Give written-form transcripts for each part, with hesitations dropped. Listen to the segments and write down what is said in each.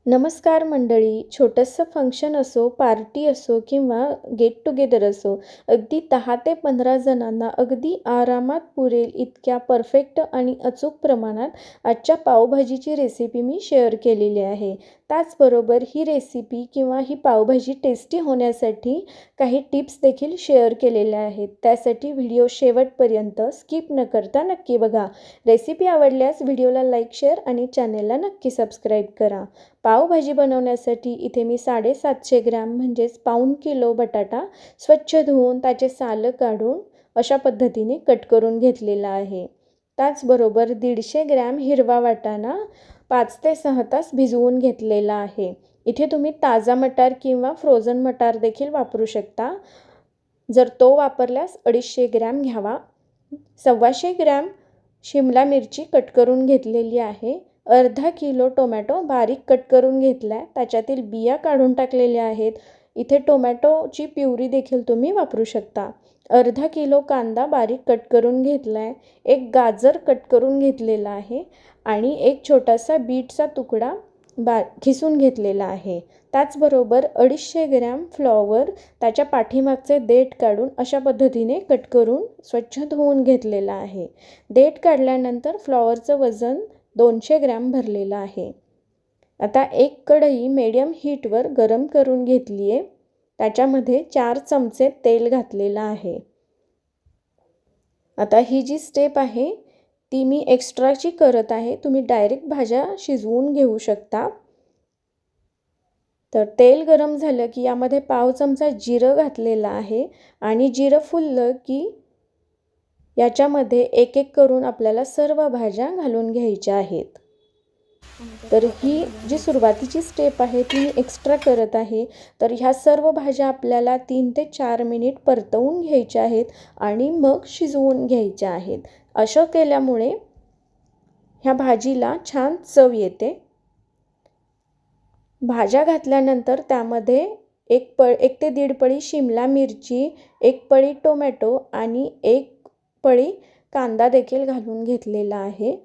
नमस्कार मंडळी. छोटंसं फंक्शन असो, पार्टी असो किंवा गेट टुगेदर असो, अगदी 10 ते 15 जणांना अगदी आरामात पुरेल इतक्या परफेक्ट आणि अचूक प्रमाणात आजच्या पावभाजीची रेसिपी मी शेअर केलेली आहे. त्याचबरोबर ही रेसिपी किंवा ही पावभाजी टेस्टी होण्यासाठी काही टिप्स देखील शेअर केलेल्या आहेत. त्यासाठी व्हिडिओ शेवटपर्यंत स्किप न करता नक्की बघा. रेसिपी आवडल्यास व्हिडिओला लाईक, शेअर आणि चॅनेलला नक्की सबस्क्राईब करा. पावभाजी बनवण्यासाठी इथे मी 750 ग्रॅम म्हणजेच पाऊण किलो बटाटा स्वच्छ धुवून त्याचे सालं काढून अशा पद्धतीने कट करून घेतलेला आहे. त्याचबरोबर 150 ग्रॅम हिरवा वाटाणा 5 ते 6 तास भिजवून घेतलेला आहे. इथे तुम्ही ताजा मटार किंवा फ्रोझन मटार देखील वापरू शकता. जर तो वापरल्यास 250 ग्रॅम घ्यावा. 125 ग्रॅम शिमला मिरची कट करून घेतलेली आहे. अर्धा किलो टोमॅटो बारीक कट करून घेतला आहे. त्याच्यातील बिया काढून टाकलेल्या आहेत. इथे टोमॅटोची प्युरी देखील तुम्ही वापरू शकता. अर्धा किलो कांदा बारीक कट करून घेतला आहे. एक गाजर कट करून घेतलेला आहे आणि एक छोटासा बीटचा तुकडा खिसून घेतलेला आहे. त्याचबरोबर 250 ग्रॅम फ्लॉवर त्याच्या पाठीमागचे देठ काढून अशा पद्धतीने कट करून स्वच्छ धुवून घेतलेला आहे. देठ काढल्यानंतर फ्लॉवरचं वजन 200 ग्रॅम भरलेला आहे. आता एक कढई मीडियम हीटवर गरम करून घेतली आहे. त्याच्यामध्ये 4 चमचे तेल घातलेलं आहे. आता ही जी स्टेप आहे ती मी एक्स्ट्राची करत आहे. तुम्ही डायरेक्ट भाज्या शिजवून घेऊ शकता. तर तेल गरम झालं की यामध्ये पाव चमचा जिरं घातलेलं आहे आणि जिरं फुललं की याच्यामध्ये एक एक करून आपल्याला सर्व भाज्या घालून घ्यायच्या आहेत. तर ही जी सुरुवातीची स्टेप आहे ती मी एक्स्ट्रा करत आहे. तर ह्या सर्व भाज्या आपल्याला 3 ते 4 मिनिट परतवून घ्यायच्या आहेत आणि मग शिजवून घ्यायच्या आहेत. असं केल्यामुळे ह्या भाजीला छान चव येते. भाज्या घातल्यानंतर त्यामध्ये एक ते 1.5 पळी शिमला मिरची, 1 पळी टोमॅटो आणि 1 पळी कांदा देखील घालून घेतलेला आहे.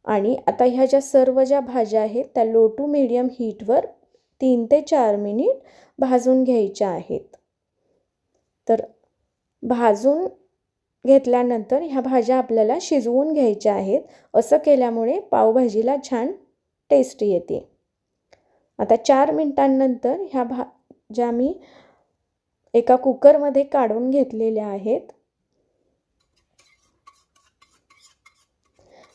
आणि आता ह्या ज्या सर्व ज्या भाज्या आहेत त्या लो टू मीडियम हीटवर 3 ते 4 मिनिट भाजून घ्यायच्या आहेत. तर भाजून घेतल्यानंतर ह्या भाज्या आपल्याला शिजवून घ्यायच्या आहेत. असं केल्यामुळे पावभाजीला छान टेस्ट येते. आता 4 मिनिटांनंतर ह्या भाज्या मी एका कुकरमध्ये काढून घेतलेल्या आहेत.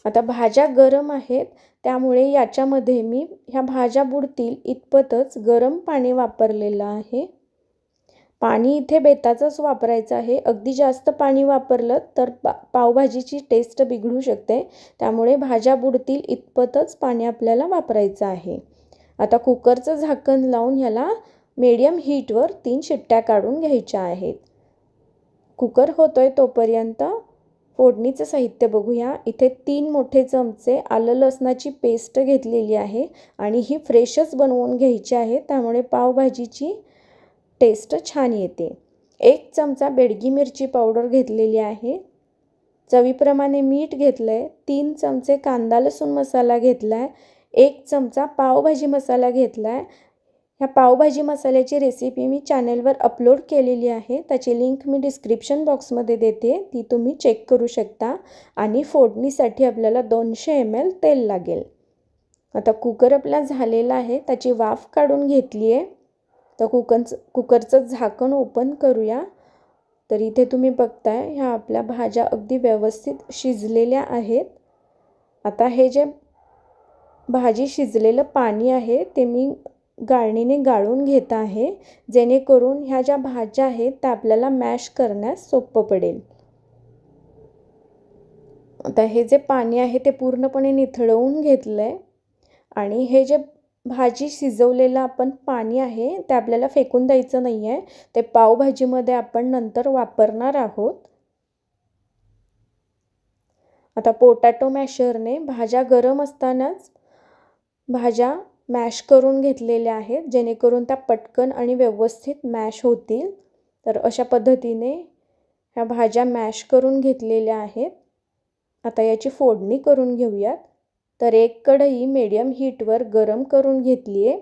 आता भाज्या गरम आहेत त्यामुळे याच्यामध्ये मी ह्या भाज्या बुडतील इतपतच गरम पाणी वापरलेलं आहे. पाणी इथे बेताचंच वापरायचं आहे. अगदी जास्त पाणी वापरलं तर पावभाजीची टेस्ट बिघडू शकते. त्यामुळे भाज्या बुडतील इतपतच पाणी आपल्याला वापरायचं आहे. आता कुकरचं झाकण लावून ह्याला मीडियम हीटवर 3 शिट्ट्या काढून घ्यायच्या आहेत. कुकर होतोय तोपर्यंत फोडणीचं साहित्य बघूया. इथे 3 मोठे चमचे आलं लसणाची पेस्ट घेतलेली आहे आणि ही फ्रेशच बनवून घ्यायची आहे. त्यामुळे पावभाजीची टेस्ट छान येते. 1 चमचा बेडगी मिरची पावडर घेतलेली आहे. चवीप्रमाणे मीठ घेतलं आहे. 3 चमचे कांदा लसूण मसाला घेतला आहे. 1 चमचा पावभाजी मसाला घेतला आहे. ह्या पावभाजी मसाल्याची रेसिपी मी चॅनलवर अपलोड केलेली आहे. त्याची लिंक मी डिस्क्रिप्शन बॉक्समध्ये देते. ती तुम्ही चेक करू शकता. आणि फोडणीसाठी आपल्याला 200 ml तेल लागेल. आता कुकर आपला झालेला आहे. त्याची वाफ काढून घेतली आहे. तर कुकरचं झाकण ओपन करूया. तर इथे तुम्ही बघताय ह्या आपल्या भाज्या अगदी व्यवस्थित शिजलेल्या आहेत. आता हे जे भाजी शिजलेलं पाणी आहे ते मी गाळणीने गाळून घेत आहे, जेणेकरून ह्या ज्या भाज्या आहेत त्या आपल्याला मॅश करण्यास सोपं पडेल. आता हे जे पाणी आहे ते पूर्णपणे निथळवून घेतलं आहे आणि हे जे भाजी शिजवलेलं आपण पाणी आहे ते आपल्याला फेकून द्यायचं नाही आहे. ते पावभाजीमध्ये आपण नंतर वापरणार आहोत. आता पोटॅटो मॅशरने भाज्या गरम असतानाच भाज्या मॅश करून घेतलेल्या आहेत, जेणेकरून त्या पटकन आणि व्यवस्थित मॅश होतील. तर अशा पद्धतीने ह्या भाज्या मॅश करून घेतलेल्या आहेत. आता याची फोडणी करून घेऊयात. तर एक कढई मीडियम हीटवर गरम करून घेतली आहे.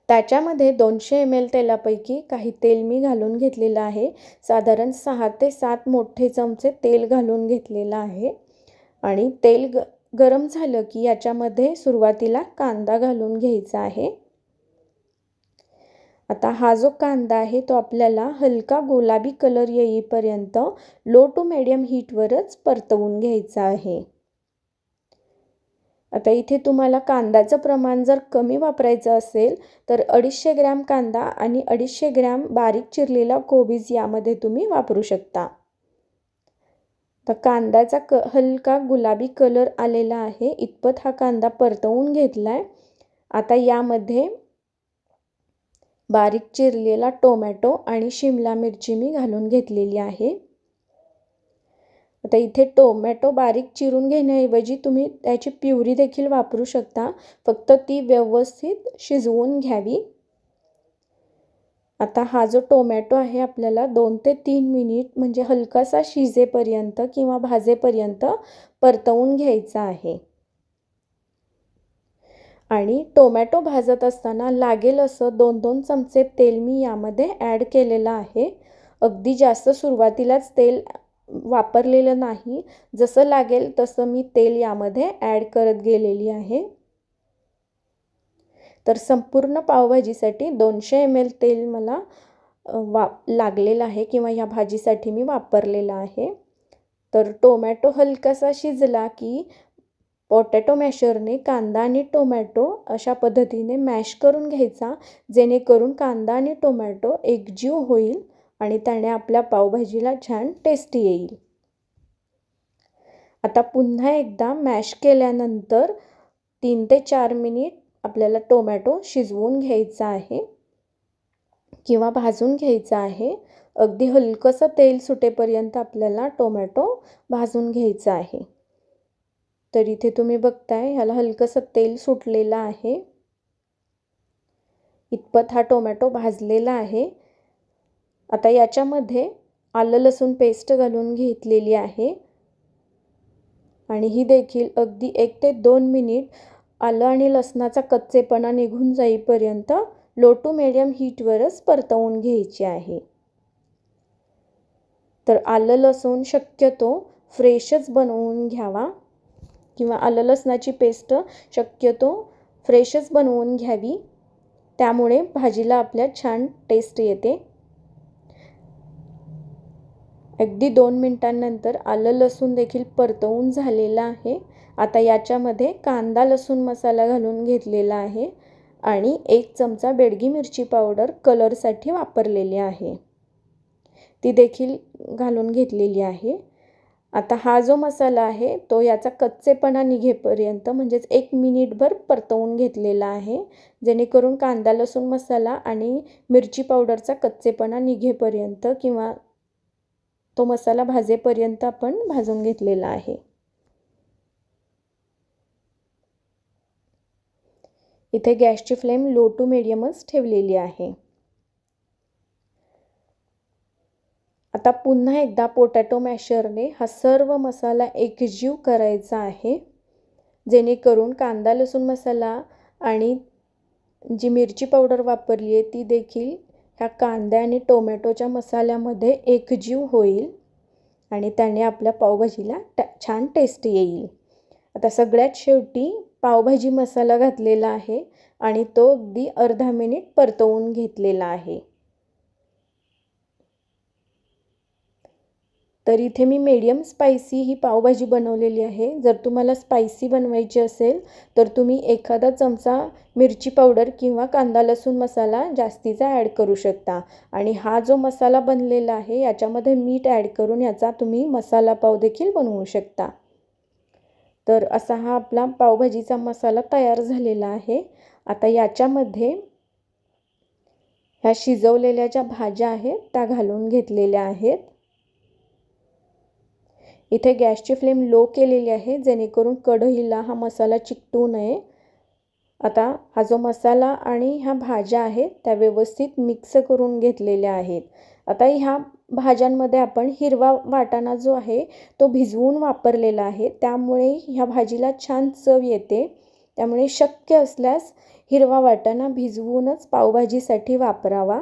त्याच्यामध्ये 200 ml तेलापैकी काही तेल मी घालून घेतलेलं आहे. साधारण 6 ते 7 मोठे चमचे तेल घालून घेतलेलं आहे. आणि तेल गरम झालं की याच्यामध्ये सुरुवातीला कांदा घालून घ्यायचा आहे. आता हा जो कांदा आहे तो आपल्याला हलका गुलाबी कलर येईपर्यंत लो टू मीडियम हीटवरच परतवून घ्यायचा आहे. आता इथे तुम्हाला कांद्याचं प्रमाण जर कमी वापरायचं असेल तर 250 ग्रॅम कांदा आणि 250 ग्रॅम बारीक चिरलेला कोबीज यामध्ये तुम्ही वापरू शकता. तर कांद्याचा हलका गुलाबी कलर आलेला आहे, इतपत हा कांदा परतवून घेतलाय. आता यामध्ये बारीक चिरलेला टोमॅटो आणि शिमला मिरची मी घालून घेतलेली आहे. आता इथे टोमॅटो बारीक चिरून घेण्याऐवजी तुम्ही त्याची प्युरी देखील वापरू शकता, फक्त ती व्यवस्थित शिजवून घ्यावी. आता हा जो टोमॅटो आहे आपल्याला 2 ते 3 मिनिट म्हणजे हलकासा शिजेपर्यंत किंवा भाजेपर्यंत परतवून घ्यायचा आहे. आणि टोमॅटो भाजत असताना लागेल असं 2-2 चमचे तेल मी यामध्ये ॲड केलेलं आहे. अगदी जास्त सुरुवातीलाच तेल वापरलेलं नाही, जसं लागेल तसं मी तेल यामध्ये ॲड करत गेलेली आहे. तर संपूर्ण पावभाजीसाठी 200 ml तेल मला लागलेलं आहे किंवा या भाजीसाठी मी वापरलेलं आहे. तर टोमॅटो हलकासा शिजला की पोटॅटो मॅशरने कांदा आणि टोमॅटो अशा पद्धतीने मॅश करून घ्यायचा, जेणेकरून कांदा आणि टोमॅटो एकजीव होईल आणि त्याने आपल्या पावभाजीला छान टेस्टी येईल. आता पुन्हा एकदा मॅश केल्यानंतर 3 ते 4 मिनिट आपल्याला टोमॅटो शिजवून घ्यायचा आहे किंवा भाजून घ्यायचा आहे. अगदी हलकंसं तेल सुटेपर्यंत आपल्याला टोमॅटो भाजून घ्यायचा आहे. तर इथे तुम्ही बघताय ह्याला हलकंसं तेल सुटलेलं आहे. इतपत हा टोमॅटो भाजलेला आहे. आता याच्यामध्ये आलं लसूण पेस्ट घालून घेतलेली आहे आणि ही देखील अगदी 1 ते 2 मिनिट आलं आणि लसणाचा कच्चेपणा निघून जाईपर्यंत लो टू मीडियम हीटवरच परतवून घ्यायची आहे. तर आलं लसूण शक्यतो फ्रेशच बनवून घ्यावा किंवा आलं लसणाची पेस्ट शक्यतो फ्रेशच बनवून घ्यावी, त्यामुळे भाजीला आपल्या छान टेस्ट येते. अगदी 2 मिनिटांनंतर आलं लसूण देखील परतवून झालेला आहे. आता याच्यामध्ये कांदा लसूण मसाला घालून घेतलेला आहे आणि 1 चमचा बेडगी मिरची पावडर कलरसाठी वापरलेली आहे, ती देखील घालून घेतलेली आहे. आता हा जो मसाला आहे तो याचा कच्चेपणा निघेपर्यंत म्हणजेच 1 मिनिटभर परतवून घेतलेला आहे, जेणेकरून कांदा लसूण मसाला आणि मिरची पावडरचा कच्चेपणा निघेपर्यंत किंवा तो मसाला भाजेपर्यंत आपण भाजून घेतलेला आहे. इथे गॅसची फ्लेम लो टू मीडियमच ठेवलेली आहे. आता पुन्हा एकदा पोटॅटो मॅशरने हा सर्व मसाला एकजीव करायचा आहे, जेणेकरून कांदा लसूण मसाला आणि जी मिरची पावडर वापरली आहे ती देखील ह्या कांद्या आणि टोमॅटोच्या मसाल्यामध्ये एकजीव होईल आणि त्याने आपल्या पावभाजीला छान टेस्ट येईल. आता सगळ्यात शेवटी पावभाजी मसाला घातलेला आहे आणि तो अगदी अर्धा मिनिट परतवून घेतलेला आहे. तर इथे मी मीडियम स्पायसी ही पावभाजी बनवलेली आहे. जर तुम्हाला स्पायसी बनवायची असेल तर तुम्ही एखादा चमचा मिरची पावडर किंवा कांदा लसूण मसाला जास्तीचा ॲड करू शकता आणि हा जो मसाला बनलेला आहे याच्यामध्ये मीठ ॲड करून याचा तुम्ही मसाला पाव देखील बनवू शकता. तर असा हा आपला पावभाजीचा मसाला तयार झालेला आहे. आता याच्यामध्ये ह्या शिजवलेल्या ज्या भाज्या आहेत त्या घालून घेतलेल्या आहेत. इथे गॅसची फ्लेम लो केलेली आहे, जेणेकरून कढईला हा मसाला चिकटू नये. आता हा जो मसाला आणि ह्या भाज्या आहेत त्या व्यवस्थित मिक्स करून घेतलेल्या आहेत. आता ह्या भाज्यांमध्ये आपण हिरवा वाटाणा जो आहे तो भिजवून वापरलेला आहे, त्यामुळे ह्या भाजीला छान चव येते. त्यामुळे शक्य असल्यास हिरवा वाटाणा भिजवूनच पावभाजीसाठी वापरावा.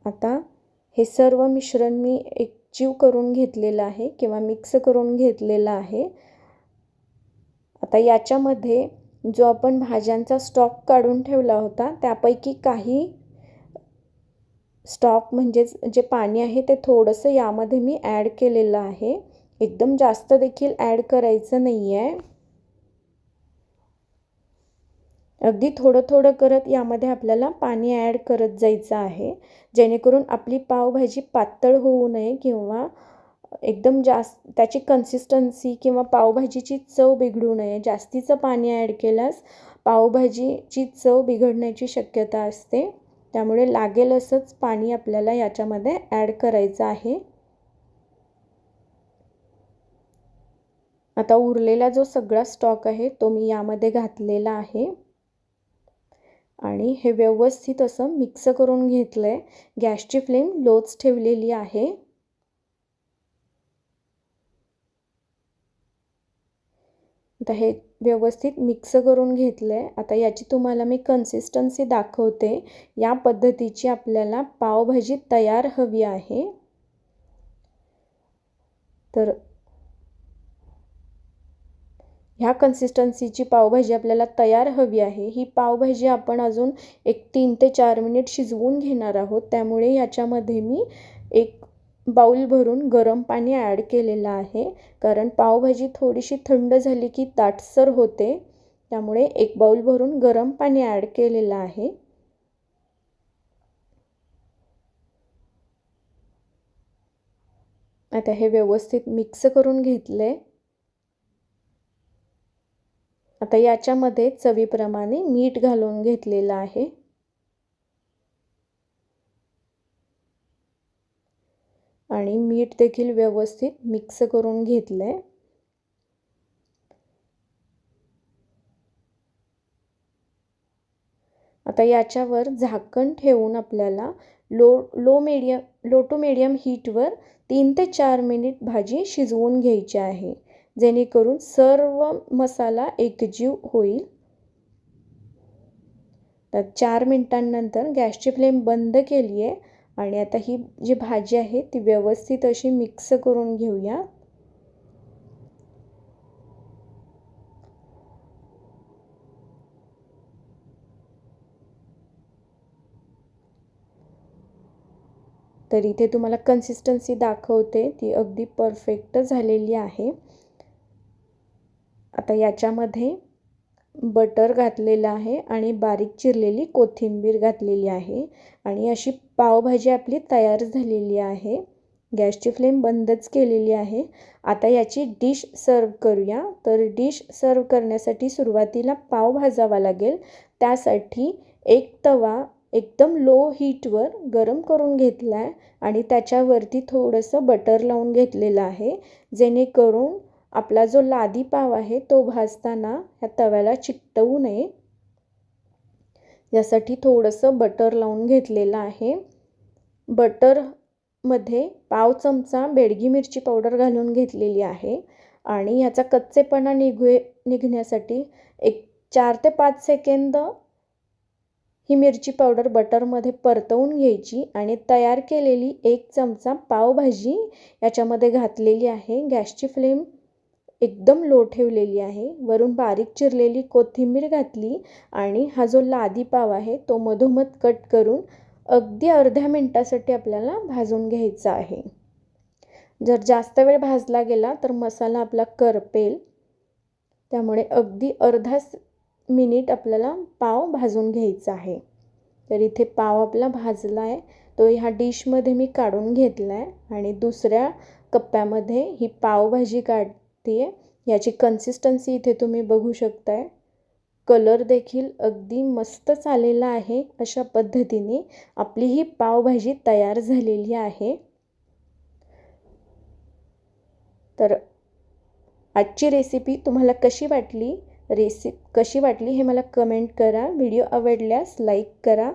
आता हे सर्व मिश्रण मी एकजीव करून घेतलेलं आहे किंवा मिक्स करून घेतलेलं आहे. आता याच्यामध्ये जो आपण भाज्यांचा स्टॉक काढून ठेवला होता त्यापैकी काही स्टॉक म्हणजेच जे पाणी आहे ते थोडंसं यामध्ये मी ॲड केलेलं आहे. एकदम जास्त देखील ॲड करायचं नाही आहे. अगदी थोडं थोडं करत यामध्ये आपल्याला पाणी ॲड करत जायचं आहे, जेणेकरून आपली पावभाजी पातळ होऊ नये किंवा एकदम जास्त त्याची कन्सिस्टन्सी किंवा पावभाजीची चव बिघडू नये. जास्तीचं पाणी ॲड केल्यास पावभाजीची चव बिघडण्याची शक्यता असते. त्यामुळे लागेल असंच पाणी आपल्याला याच्यामध्ये ॲड करायचं आहे. आता उरलेला जो सगळा स्टॉक आहे तो मी यामध्ये घातलेला आहे आणि हे व्यवस्थित असं मिक्स करून घेतलं आहे. गॅसची फ्लेम लोच ठेवलेली आहे. आता हे व्यवस्थित मिक्स करून घेतलं आहे. आता याची तुम्हाला मी कन्सिस्टन्सी दाखवते. या पद्धतीची आपल्याला पावभाजी तयार हवी आहे. तर ह्या कन्सिस्टन्सीची पावभाजी आपल्याला तयार हवी आहे. ही पावभाजी आपण अजून एक 3 ते 4 मिनिट शिजवून घेणार आहोत. त्यामुळे याच्यामध्ये मी एक बाउल भरून गरम पाणी ॲड केलेलं आहे, कारण पावभाजी थोडीशी थंड झाली की दाटसर होते. त्यामुळे एक बाउल भरून गरम पाणी ॲड केलेलं आहे. आता हे व्यवस्थित मिक्स करून घेतले. आता याच्यामध्ये चवीप्रमाणे मीठ घालून घेतलेलं आहे. आणि मीठ देखील व्यवस्थित मिक्स करून घेतलंय. आता याच्यावर झाकण ठेवून आपल्याला लो टू मीडियम हीटवर 3 ते 4 मिनिट भाजी शिजवून घ्यायची आहे, जेणेकरून सर्व मसाला एकजीव होईल. तर 4 मिनिटांनंतर गॅसची फ्लेम बंद केली आहे आणि आता ही जी भाजी आहे ती व्यवस्थित अशी मिक्स करून घेऊया. तर इथे तुम्हाला कन्सिस्टन्सी दाखवते, ती अगदी परफेक्ट झालेली आहे. आता याच्यामध्ये बटर घातलेलं आहे आणि बारीक चिरलेली कोथिंबीर घातलेली आहे आणि अशी पावभाजी आपली तयार झालेली आहे. गॅसची फ्लेम बंदच केलेली आहे. आता याची डिश सर्व करूया. तर डिश सर्व करण्यासाठी सुरुवातीला पाव भाजावा लागेल. त्यासाठी एक तवा एकदम लो हीटवर गरम करून घेतला आहे आणि त्याच्यावरती थोडंसं बटर लावून घेतलेलं आहे, जेणेकरून आपला जो लादी पाव आहे तो भाजताना ह्या तव्याला चिकटवू नये, यासाठी थोडंसं बटर लावून घेतलेलं आहे. बटरमध्ये पाव चमचा बेडगी मिरची पावडर घालून घेतलेली आहे आणि याचा कच्चेपणा निघण्यासाठी एक 4 ते 5 सेकंद ही मिरची पावडर बटरमध्ये परतवून घ्यायची आणि तयार केलेली 1 चमचा पावभाजी याच्यामध्ये घातलेली आहे. गॅसची फ्लेम एकदम लो ठेवलेली आहे. वरून बारीक चिरलेली कोथिंबीर घातली आणि हा जो लादी पाव आहे तो मधोमध कट करून अगदी अर्ध्या मिनिटासाठी आपल्याला भाजून घ्यायचा आहे. जर जास्त वेळ भाजला गेला तर मसाला आपला करपेल, त्यामुळे अगदी अर्धा मिनिट आपल्याला पाव भाजून घ्यायचा आहे. तर इथे पाव आपला भाजला आहे, तो ह्या डिशमध्ये मी काढून घेतला आहे आणि दुसऱ्या कप्प्यामध्ये ही पावभाजी काढते. याची कन्सिस्टन्सी इथे तुम्ही बघू शकताय. कलर देखील अगदी मस्तच आलेला आहे. अशा पद्धतीने आपली ही पावभाजी तयार झालेली आहे. तर आजची रेसिपी तुम्हाला कशी वाटली हे मला कमेंट करा. व्हिडिओ आवडल्यास लाईक करा.